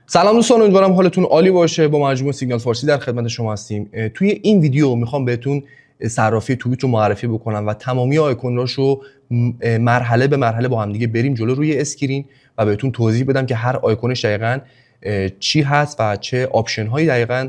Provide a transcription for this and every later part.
سلام دوستان، امیدوارم حالتون عالی باشه. با مجموعه سیگنال فارسی در خدمت شما هستیم. توی این ویدیو میخوام بهتون صرافی توبیت رو معرفی بکنم و تمامی آیکوناشو مرحله به مرحله با هم دیگه بریم جلو روی اسکرین و بهتون توضیح بدم که هر آیکونش دقیقاً چی هست و چه آپشن هایی دقیقاً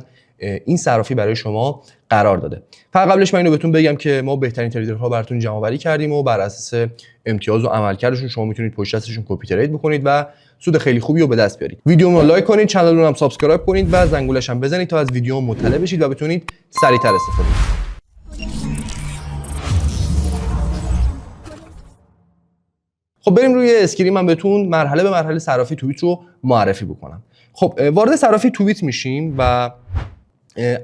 این صرافی برای شما قرار داده. فقط قبلش من اینو بهتون بگم که ما بهترین تریدرها براتون جمع آوری کردیم و بر اساس امتیاز و عملکردشون شما میتونید پشت دستشون کپی ترید بکنید و سود خیلی خوبی رو به دست بیارید. ویدیو رو لایک کنید، کانال رو هم سابسکرایب کنید و زنگولش هم بزنید تا از ویدیو مطلع بشید و بتونید سریعتر استفاده کنید. خب بریم روی اسکرین، من بهتون مرحله به مرحله صرافی توبیت رو معرفی بکنم. خب وارد صرافی توبیت میشیم و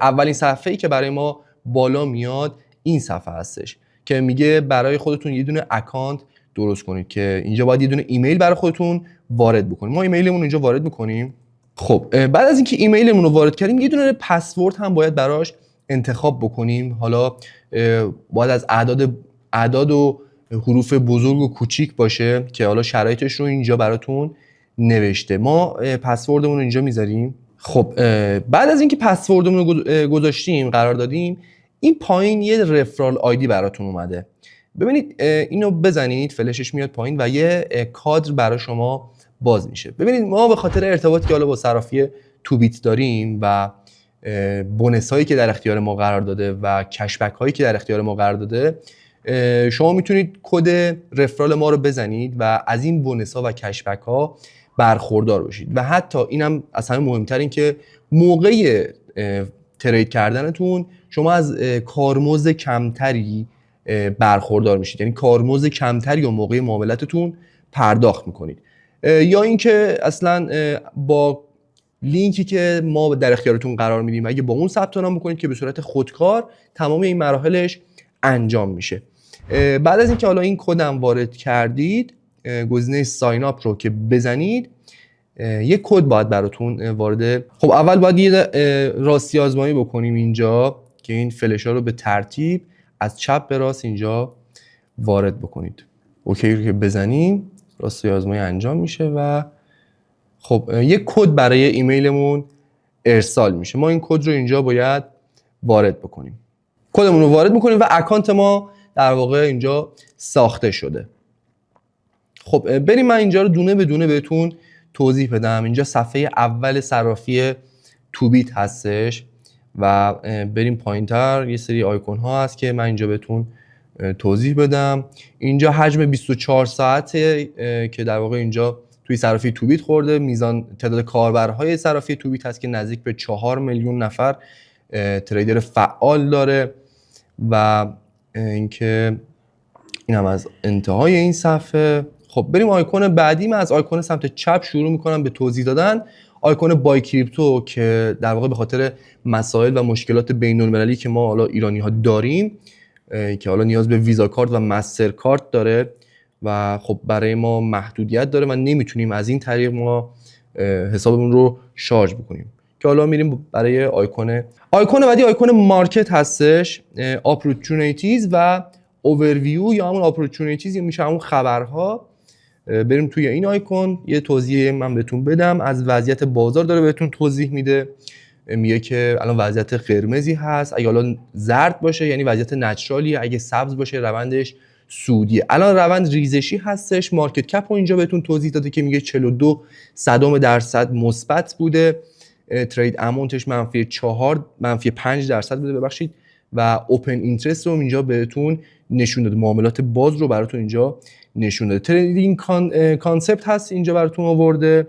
اولین صفحه‌ای که برای ما بالا میاد این صفحه هستش که میگه برای خودتون یه دونه اکانت درست کنید که اینجا باید یه دونه ایمیل برای خودتون وارد بکنید. ما ایمیلمون اینجا وارد میکنیم. خب بعد از اینکه ایمیلمون رو وارد کردیم یه دونه پسورد هم باید براش انتخاب بکنیم. حالا باید از اعداد و حروف بزرگ و کوچیک باشه که حالا شرایطش رو اینجا براتون نوشته. ما پسوردمون رو اینجا میذاریم. خب بعد از اینکه پسوردمون رو گذاشتیم قرار دادیم، این پایین یه رفرال آیدی براتون اومده. ببینید اینو بزنید، فلشش میاد پایین و یه کادر برای شما باز میشه. ببینید ما به خاطر ارتباطی که حالا با صرافی توبیت داریم و بونس هایی که در اختیار ما قرار داده و کشبک هایی که در اختیار ما قرار داده، شما میتونید کد رفرال ما رو بزنید و از این بونس ها و کشبک ها برخوردار بشید. و حتی اینم از همه مهمتر این که موقع ترید کردنتون شما از کارمزد کمتری برخوردار میشید، یعنی کارمزد کمتری و موقع معاملاتتون پرداخت میکنید. یا اینکه اصلا با لینکی که ما در اختیارتون قرار میدیم اگه با اون ثبت نام بکنید که به صورت خودکار تمام این مراحلش انجام میشه. بعد از اینکه حالا این کدم وارد کردید، گزینه ساین اپ رو که بزنید یک کد باید براتون وارد. خب اول باید یه راستی آزمایی بکنیم اینجا که این فلش ها رو به ترتیب از چپ به راست اینجا وارد بکنید. اوکی رو که بزنیم راستی آزمایی انجام میشه و خب یک کد برای ایمیلمون ارسال میشه. ما این کد رو اینجا باید وارد بکنیم. کدمون رو وارد میکنیم و اکانت ما در واقع اینجا ساخته شده. خب بریم من اینجا رو دونه به دونه بهتون توضیح بدم. اینجا صفحه اول صرافی توبیت هستش و بریم پایینتر یه سری آیکون ها هست که من اینجا بهتون توضیح بدم. اینجا حجم 24 ساعته که در واقع اینجا توی صرافی توبیت خورده. میزان تعداد کاربرهای صرافی توبیت هست که نزدیک به 4 میلیون نفر تریدر فعال داره. و اینکه این هم از انتهای این صفحه. خب بریم آیکون بعدی. من از آیکون سمت چپ شروع میکنم به توضیح دادن. آیکون بای کریپتو که در واقع به خاطر مسائل و مشکلات بین المللی که ما حالا ایرانی ها داریم که حالا نیاز به ویزا کارت و مستر کارت داره و خب برای ما محدودیت داره و نمیتونیم از این طریق ما حسابمون رو شارژ بکنیم که حالا میریم برای آیکون بعدی. آیکون مارکت هستش، اپورتونیتیز و اوورویو یا همون اپورتونیتیز میشه همون خبرها. بریم توی این آیکون یه توضیح من بهتون بدم. از وضعیت بازار داره بهتون توضیح میده. میگه که الان وضعیت قرمزی هست، اگه الان زرد باشه یعنی وضعیت نچرالیه، اگه سبز باشه روندش سودیه. الان روند ریزشی هستش. مارکت کپ رو اینجا بهتون توضیح داده که میگه 42% مثبت بوده. ترید اماونتش -5% بوده ببخشید و اوپن اینترست رو اینجا بهتون نشون داده. معاملات باز رو براتون اینجا نشون داده. تریدینگ کانسپت هست اینجا براتون آورده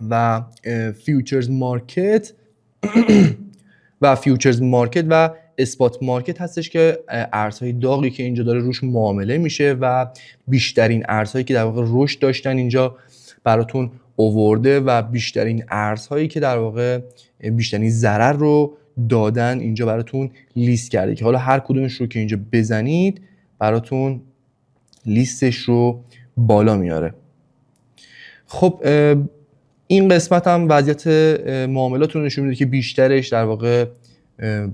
و فیوچرز مارکت و فیوچرز مارکت و اسپات مارکت هستش که ارزهای داغی که اینجا داره روش معامله میشه و بیشترین ارزهایی که در واقع رشد داشتن اینجا براتون آورده و بیشترین ارزهایی که در واقع بیشترین ضرر رو دادن اینجا براتون لیست کرده که حالا هر کدومش رو که اینجا بزنید براتون لیستش رو بالا میاره. خب این قسمت هم وضعیت معاملات رو نشون میده که بیشترش در واقع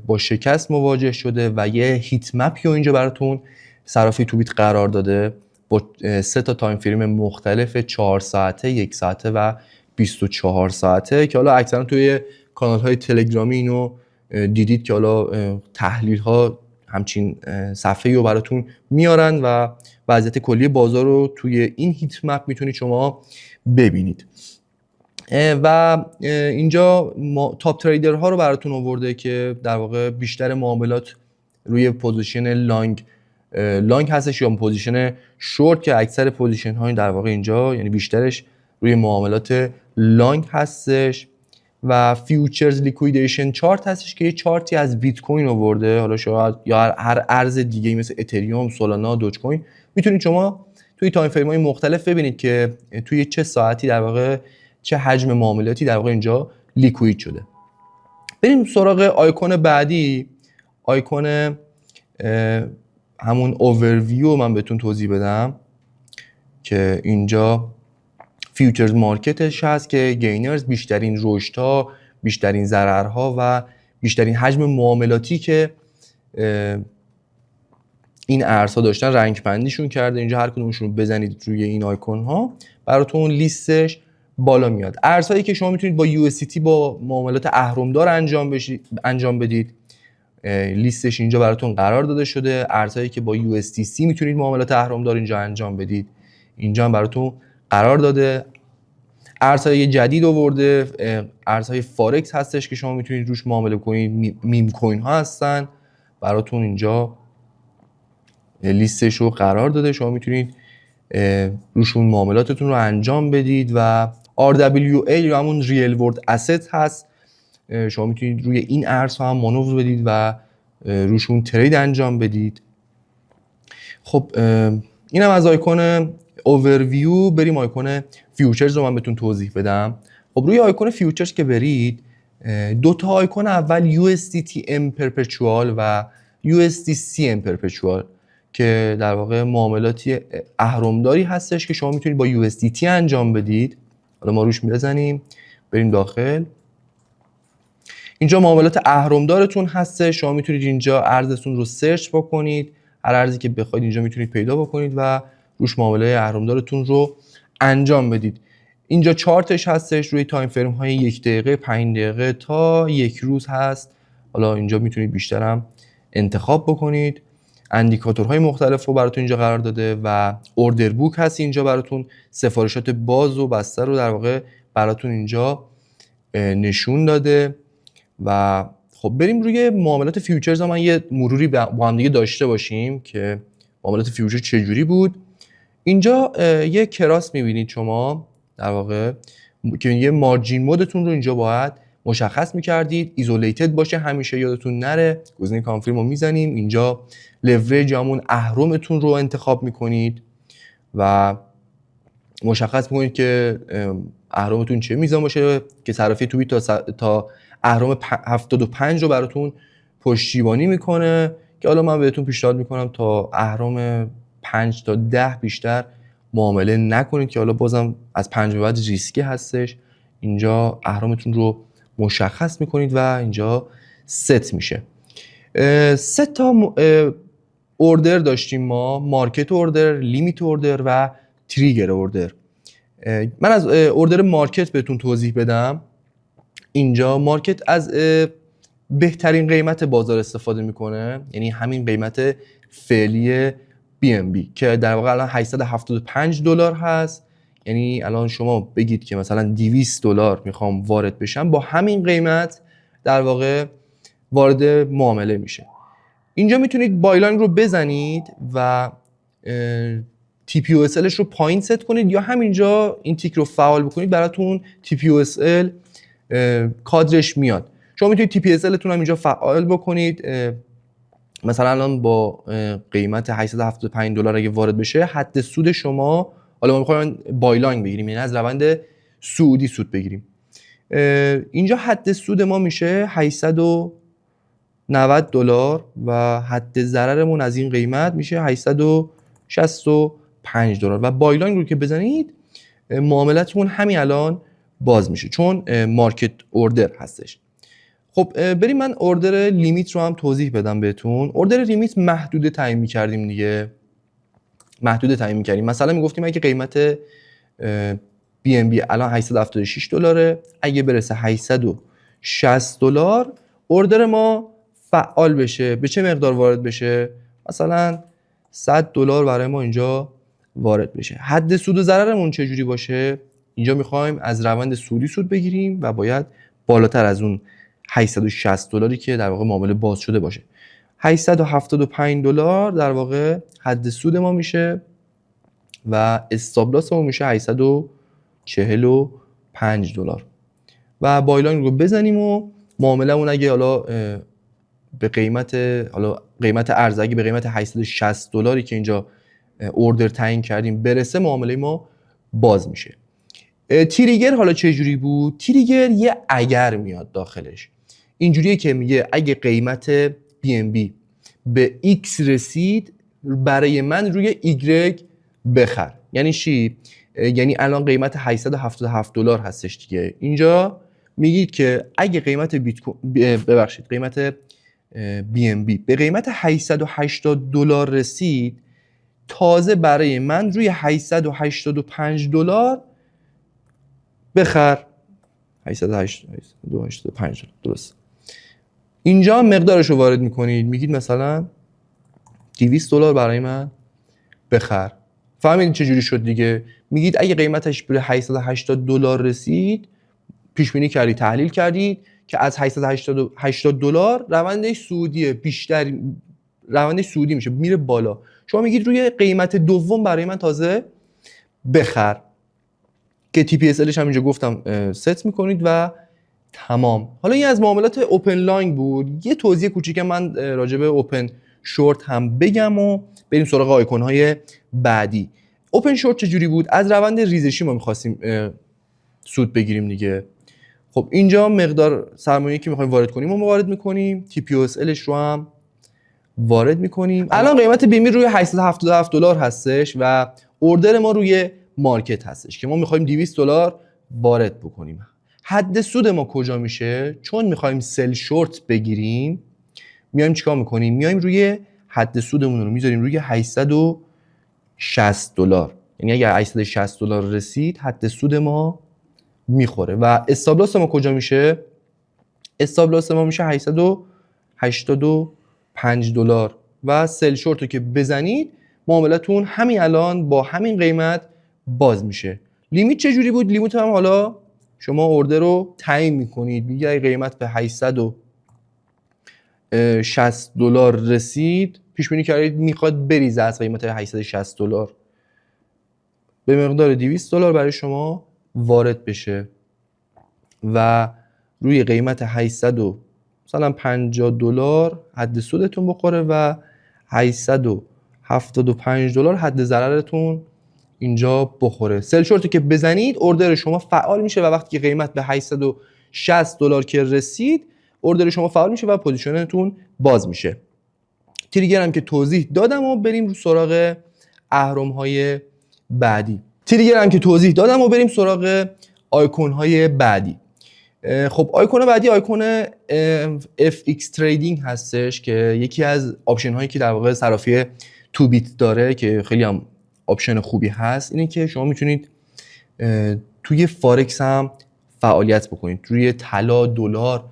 با شکست مواجه شده و یه هیت مپی رو اینجا براتون صرافی توبیت قرار داده با 3 تا تایم فریم مختلف 4 ساعته، 1 ساعته و 24 ساعته که حالا اکثرا توی کانال های تلگرامی اینو دیدید که حالا تحلیل ها همچین صفحه‌ای رو براتون میارن و وضعیت کلی بازار رو توی این هیت مپ میتونید شما ببینید. و اینجا تاپ تریدر ها رو براتون آورده که در واقع بیشتر معاملات روی پوزیشن لانگ هستش یا پوزیشن شورت که اکثر پوزیشن های در واقع اینجا یعنی بیشترش روی معاملات لانگ هستش. و فیوچرز لیکویدیشن چارت هستش که یه چارتی از بیت کوین آورده، حالا شاید یا هر ارز دیگه مثل اتریوم، سولانا، دوج کوین میتونید شما توی تایم فریم های مختلف ببینید که توی چه ساعتی در واقع چه حجم معاملاتی در واقع اینجا لیکوید شده. بریم سراغ آیکون بعدی، آیکون همون اوورویو من بهتون توضیح بدم که اینجا فیوچرز مارکتش هست که گینرز بیشترین رشدها، بیشترین ضررها و بیشترین حجم معاملاتی که این ارزها داشتن رنگ بندیشون کرده. اینجا هر کدومشون رو بزنید روی این آیکون ها براتون لیستش بالا میاد. ارزهایی که شما میتونید با USDT با معاملات اهرمدار انجام بدید لیستش اینجا براتون قرار داده شده. ارزهایی که با USDC میتونید معاملات اهرمدار اینجا انجام بدید اینجا هم براتون قرار داده. ارزهای جدید آورده، ارزهای فارکس هستش که شما میتونید روش معامله کنید. میم کوین ها هستن براتون اینجا لیستش رو قرار داده، شما میتونید روشون معاملاتتون رو انجام بدید. و RWA یا همون ریل ورد اسست هست، شما میتونید روی این ارزها هم مانور بدید و روشون ترید انجام بدید. خب اینم از آیکون اوورویو. بریم آیکون فیوچرز رو من بهتون توضیح بدم. خب روی آیکون فیوچرز که برید، دو تا آیکون اول USDTM پرپچوال و USDCM پرپچوال که در واقع معاملاتی اهرمداری هستش که شما میتونید با USDT انجام بدید. حالا ما روش بزنیم بریم داخل. اینجا معاملات اهرمدارتون هستش، شما میتونید اینجا ارزتون رو سرچ بکنید، هر ارزی که بخواید اینجا میتونید پیدا بکنید و روش معامله اهرمدارتون رو انجام بدید. اینجا چارتش هستش روی تایم فریم های 1 دقیقه، 5 دقیقه تا 1 روز هست. حالا اینجا میتونید بیشترم انتخاب بکنید. اندیکاتورهای مختلف رو براتون اینجا قرار داده و اوردر بوک هست اینجا براتون سفارشات باز و بسته رو در واقع براتون اینجا نشون داده. و خب بریم روی معاملات فیوچرز ها من یه مروری با هم دیگه داشته باشیم که معاملات فیوچر چجوری بود. اینجا یه کراس میبینید شما در واقع که یه مارجین مودتون رو اینجا باید مشخص میکردید، ایزولیتد باشه همیشه، یادتون نره. گزینه کانفرم رو میزنیم، اینجا لورج همون اهرمتون رو انتخاب میکنید و مشخص میکنید که اهرمتون چه میزان باشه که صرافی توی تا اهرم 75 رو براتون پشتیبانی میکنه که حالا من بهتون پیشنهاد میکنم تا اهرم 5 تا 10 بیشتر معامله نکنید که حالا بازم از 5 به بعد ریسکی هستش. اینجا اهرمتون رو مشخص میکنید و اینجا ست میشه. 3 تا اوردر داشتیم ما، مارکت اوردر، لیمیت اوردر و تریگر اوردر. من از اوردر مارکت بهتون توضیح بدم. اینجا مارکت از بهترین قیمت بازار استفاده میکنه، یعنی همین قیمت فعلی BNB که در واقع الان $875 هست. یعنی الان شما بگید که مثلا $200 میخوام وارد بشم، با همین قیمت در واقع وارد معامله میشه. اینجا میتونید بایلاین رو بزنید و TPUSL رو پایین ست کنید یا همینجا این تیک رو فعال بکنید، براتون TPUSL کادرش میاد. شما میتونید TPSL تون هم اینجا فعال بکنید. مثلا الان با قیمت $875 اگه وارد بشه، حد سود شما، حالا ما میخوایم بایلاین بگیریم یعنی از روند سعودی سود بگیریم، اینجا حد سود ما میشه $890 و حد ضررمون از این قیمت میشه $865 و بایلاین رو که بزنید معاملتمون همین الان باز میشه چون مارکت اوردر هستش. خب بریم من اوردر لیمیت رو هم توضیح بدم بهتون. اوردر لیمیت محدوده تعیین می‌کردیم دیگه، محدوده تعیین می‌کردیم. مثلا میگفتیم اگه قیمت بی ام بی الان 876 دلاره. اگه برسه 860 دلار اوردر ما فعال بشه. به چه مقدار وارد بشه؟ مثلا 100 دلار برای ما اینجا وارد بشه. حد سود و ضررمون چجوری باشه؟ اینجا میخوایم از روند سودی سود بگیریم و باید بالاتر از اون 860 دلاری که در واقع معامله باز شده باشه. 875 دلار در واقع حد سود ما میشه و استاپ لاس ما میشه 845 دلار و بایلاین رو بزنیم و معاملهمون اگه حالا به قیمت ارز اگه به قیمت 860 دلاری که اینجا اوردر تعیین کردیم برسه معامله ما باز میشه. تریگر حالا چه جوری بود؟ تریگر یه اگر میاد داخلش. اینجوریه که میگه اگه قیمت BNB به X رسید برای من روی Y بخر. یعنی چی؟ یعنی الان قیمت 877 دلار هستش دیگه. اینجا میگید که اگه قیمت قیمت BNB به قیمت 880 دلار رسید تازه برای من روی 885 دلار بخر. 885 دلار درست. اینجا مقدارش رو وارد میکنید، میگید مثلا 200 دلار برای من بخر. فهمیدید چجوری شد دیگه؟ میگید اگه قیمتش به 880 دلار رسید پیش بینی کردید، تحلیل کردید که از 880 دلار روندش سودیه، بیشتر روندش سودی میشه، میره بالا. شما میگید روی قیمت دوم برای من تازه بخر که TPSLش هم اینجا گفتم ست میکنید و تمام. حالا این از معاملات اوپن لاین بود. یه توضیح کوچیک من راجع به اوپن شورت هم بگم و بریم سراغ آیکون های بعدی. اوپن شورت چجوری بود؟ از روند ریزشی ما میخواستیم سود بگیریم دیگه. خب اینجا مقدار سرمایه‌ای که میخوایم وارد کنیم و وارد میکنیم، TPSLش رو هم وارد میکنیم. الان قیمت بیمی روی 877 دلار هستش و اوردر ما روی مارکت هستش که ما میخوایم 200 دلار وارد بکنیم. حد سود ما کجا میشه؟ چون میخوایم سل شورت بگیریم میایم چیکار میکنیم؟ میایم روی حد سودمون رو میذاریم روی 860 دلار. یعنی اگر 860 دلار رسید حد سود ما میخوره و استاپ لاس ما کجا میشه؟ استاپ لاس ما میشه 885 دلار و سل شورت رو که بزنید معاملتون همین الان با همین قیمت باز میشه. لیمیت چجوری بود؟ لیمیت هم حالا شما اوردر رو تعیین میکنید، میگه اگه قیمت به 860 دلار رسید پیش بینی کردید میخواد بریزه از قیمت 860 دلار به مقدار 200 دلار برای شما وارد بشه و روی قیمت 850 دلار حد سودتون بخوره و 875 دلار حد ضررتون اینجا بخوره. سل شورتی که بزنید اوردر شما فعال میشه و وقتی که قیمت به 860 دلار که رسید اوردر شما فعال میشه و پوزیشنتون باز میشه. تریگر هم که توضیح دادم و بریم رو سراغ اهرم های بعدی. بریم سراغ آیکون های بعدی. خب آیکون بعدی آیکون FX تریدینگ هستش که یکی از آپشن هایی که در واقع صرافی تو بیت داره که خیلی هم آپشن خوبی هست اینه که شما میتونید توی فارکس هم فعالیت بکنید. روی طلا، دلار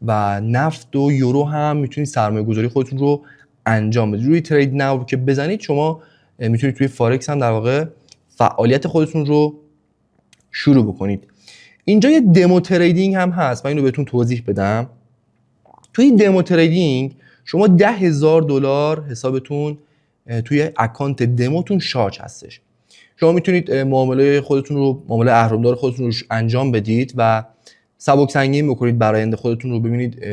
و نفت و یورو هم میتونید سرمایه گذاری خودتون رو انجام بدید. روی ترید ناو که بزنید شما میتونید توی فارکس هم در واقع فعالیت خودتون رو شروع بکنید. اینجا یه دمو تریدینگ هم هست، من اینو بهتون توضیح بدم. توی دمو تریدینگ شما 10,000 دلار حسابتون توی اکانت دموتون شارژ هستش. شما میتونید معامله اهرمدار خودتون رو انجام بدید و سبک سنگین بکنید برآیند خودتون رو، ببینید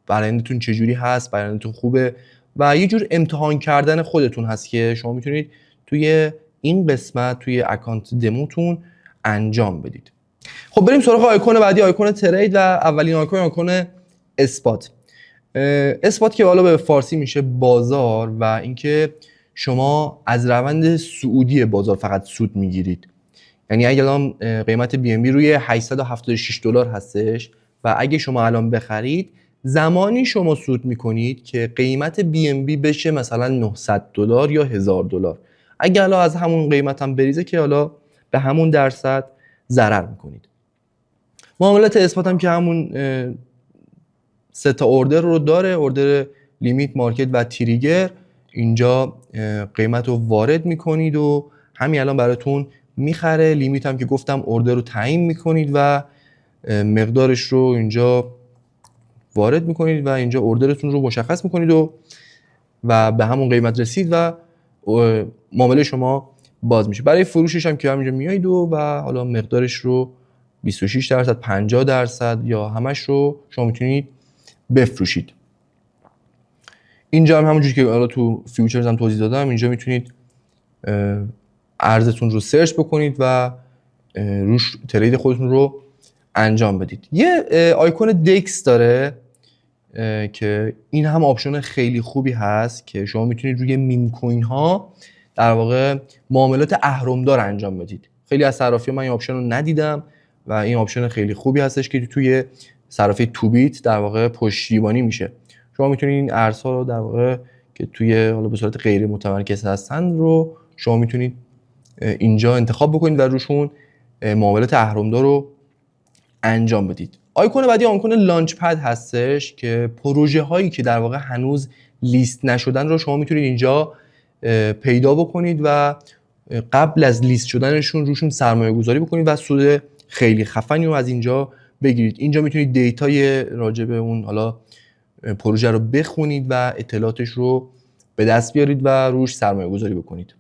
برآیندتون چجوری هست، برآیندتون خوبه و یه جور امتحان کردن خودتون هست که شما میتونید توی این قسمت توی اکانت دموتون انجام بدید. خب بریم سراغ آیکون بعدی، آیکون ترید و اولین آیکون اسپات. اسپات که حالا به فارسی میشه بازار و اینکه شما از روند صعودی بازار فقط سود میگیرید. یعنی اگه الان قیمت BNB روی 876 دلار هستش و اگه شما الان بخرید زمانی شما سود میکنید که قیمت BNB بشه مثلا 900 دلار یا 1000 دلار. اگه الان از همون قیمت هم بریزه که حالا به همون درصد ضرر میکنید. معاملات اثبات هم که همون 3 تا اوردر رو داره، اوردر، لیمیت، مارکت و تریگر. اینجا قیمت رو وارد میکنید و همین الان براتون میخره. لیمیت هم که گفتم اوردر رو تعیین میکنید و مقدارش رو اینجا وارد میکنید و اینجا اوردرتون رو مشخص میکنید و به همون قیمت رسید و معامله شما باز میشه. برای فروشش هم که همینجا میایید و حالا مقدارش رو 26%، 50% یا همش رو شما میتونید بفروشید. اینجا هم همونجوری که حالا تو فیوچرز هم توضیح دادم، اینجا میتونید ارزتون رو سرچ بکنید و روش ترید خودتون رو انجام بدید. یه آیکون دکس داره که این هم آپشن خیلی خوبی هست که شما میتونید روی میم کوین ها در واقع معاملات اهرمدار انجام بدید. خیلی از صرافی‌ها من این آپشن رو ندیدم و این آپشن خیلی خوبی هستش که توی صرافی تو بیت در واقع پشتیبانی میشه. شما میتونید این ارزها رو در واقع که توی حالا به صورت غیر متمرکز هستن رو شما میتونید اینجا انتخاب بکنید و روشون معاملات اهرمدار رو انجام بدید. آیکون بعدی آیکون لانچ پد هستش که پروژه هایی که در واقع هنوز لیست نشدن رو شما میتونید اینجا پیدا بکنید و قبل از لیست شدنشون روشون سرمایه گذاری بکنید و سود خیلی خفنی رو از اینجا بگیرید. اینجا میتونید دیتای راجع به اون حالا پروژه رو بخونید و اطلاعاتش رو به دست بیارید و روش سرمایه گذاری بکنید.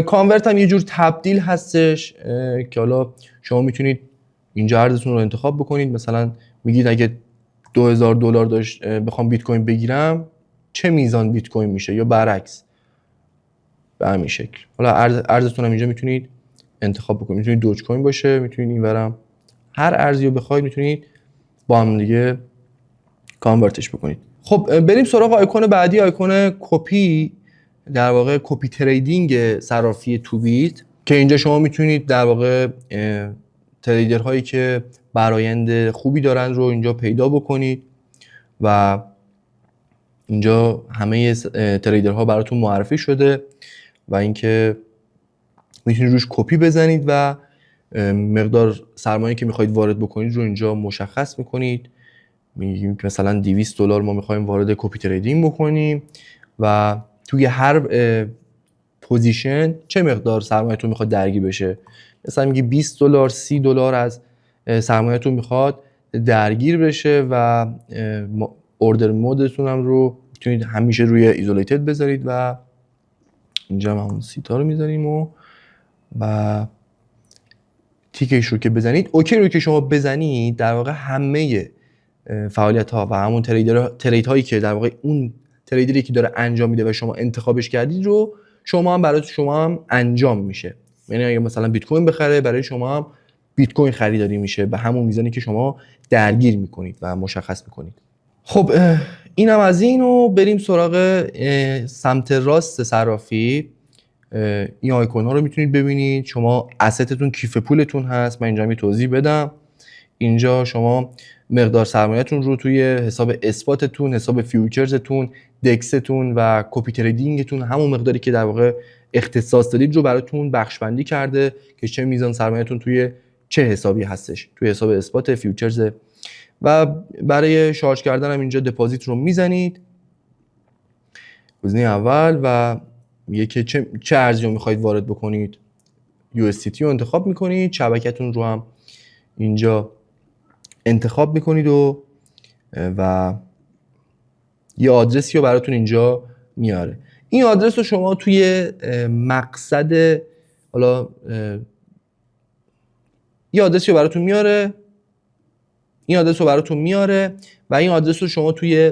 کانورت هم یه جور تبدیل هستش که حالا شما میتونید اینجا ارزتون رو انتخاب بکنید. مثلا میگید اگه $2000 داشت بخوام بیت کوین بگیرم چه میزان بیت کوین میشه، یا برعکس به همین شکل. حالا ارزتون هم اینجا میتونید انتخاب بکنید. میتونید دوج کوین باشه، میتونید اینورم هر ارزی رو بخواید میتونید با هم دیگه کانورتش بکنید. خب بریم سراغ آیکون بعدی، آیکون کپی، در واقع کپی تریدینگ صرافی تو بیت که اینجا شما میتونید در واقع تریدرهایی که برآیند خوبی دارن رو اینجا پیدا بکنید و اینجا همه تریدرها براتون معرفی شده و اینکه میتونید روش کپی بزنید و مقدار سرمایه‌ای که میخواید وارد بکنید رو اینجا مشخص میکنید. میگیم که مثلا $200 ما میخوایم وارد کپی تریدینگ بکنیم و توی هر پوزیشن چه مقدار سرمایه‌تون میخواد درگیر بشه. مثلا میگی $20 $30 از سرمایه‌تون میخواد درگیر بشه و اوردر مودتون هم رو میتونید همیشه روی ایزولیتد بذارید و اینجا هم همون سیتا رو میذاریم و تیکش رو که بزنید، اوکی رو که شما بزنید، در واقع همه فعالیت ها و همون ترید هایی که در واقع اون تریدری که داره انجام میده و شما انتخابش کردید رو شما هم برای شما هم انجام میشه. یعنی اگه مثلا بیت کوین بخره، برای شما هم بیت کوین خریداری میشه به همون میزانی که شما درگیر میکنید و مشخص میکنید. خب اینم از این و بریم سراغ سمت راست صرافی. این آیکون ها رو میتونید ببینید. شما اسستتون کیف پولتون هست. من اینجا توضیح بدم. اینجا شما مقدار سرمایه‌تون رو توی حساب اثباتتون، حساب فیوچرزتون، دکستون و کپی تریدینگتون، همون مقداری که در واقع اختصاص دادید رو براتون بخش بندی کرده که چه میزان سرمایه‌تون توی چه حسابی هستش. توی حساب اثبات، فیوچرز و برای شارژ کردن هم اینجا دپازیت رو میزنید گزینه اول و میگه که چه ارزی رو میخواید وارد بکنید. USDT رو انتخاب میکنید، شبکه‌تون رو هم اینجا انتخاب میکنید و یه آدرسی رو براتون اینجا میاره. این آدرس رو شما توی مقصد، حالا یه آدرسی رو براتون میاره، این آدرس رو براتون میاره و این آدرس رو شما توی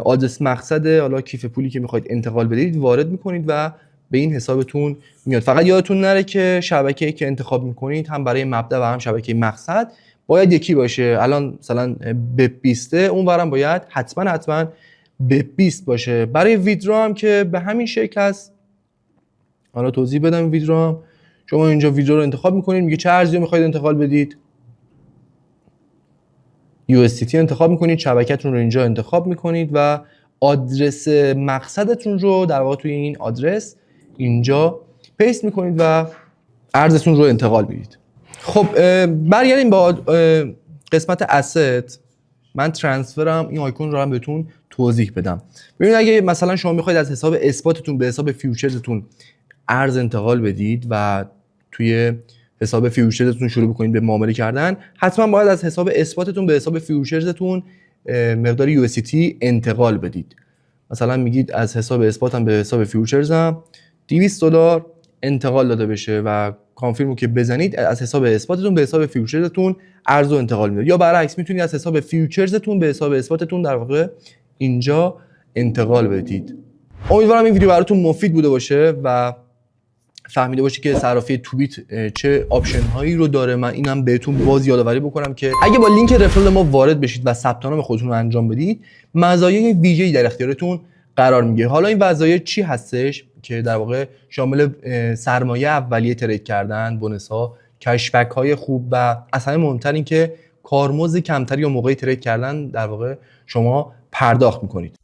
آدرس مقصد حالا کیف پولی که میخواید انتقال بدید وارد میکنید و به این حسابتون میاد. فقط یادتون نره که شبکه‌ای که انتخاب میکنید هم برای مبدا و هم شبکه مقصد باید یکی باشه. الان مثلا به 20 اونورم باید حتما به 20 باشه. برای ویدرو هم که به همین شکل هست. حالا توضیح بدم. ویدرو هم شما اینجا ویدرو رو انتخاب میکنید، میگه چه ارزی رو میخواید انتقال بدید. USDT انتخاب میکنید، شبکه‌تون رو اینجا انتخاب میکنید و آدرس مقصدتون رو در واقع توی این آدرس اینجا پیست میکنید و ارزتون رو انتقال بدید. خب برگردیم با قسمت asset. من ترانسفرم این آیکون رو هم بهتون توضیح بدم. ببینید اگه مثلا شما میخواید از حساب اثباتتون به حساب فیوچرزتون ارز انتقال بدید و توی حساب فیوچرزتون شروع بکنید به معامله کردن، حتما باید از حساب اثباتتون به حساب فیوچرزتون مقدار USDT انتقال بدید. مثلا میگید از حساب اثباتم به حساب فیوچرزم $200 انتقال داده بشه و کانفرمو که بزنید از حساب اثباتتون به حساب فیوچرزتون ارز رو انتقال میده. یا برعکس میتونید از حساب فیوچرزتون به حساب اثباتتون در واقع اینجا انتقال بدید. امیدوارم این ویدیو براتون مفید بوده باشه و فهمیده باشید که صرافی توبیت چه آپشن هایی رو داره. من اینم بهتون باز یادآوری بکنم که اگه با لینک رفرال ما وارد بشید و ثبت نام خودتون رو انجام بدید، مزایای ویژه‌ای در اختیارتون قرار میگیره. حالا این مزایا چی هستش که در واقع شامل سرمایه اولیه ترید کردن، بونس ها، کشبک های خوب و اصلا مهمتر این که کارمزد کمتری یا موقعی ترید کردن در واقع شما پرداخت میکنید.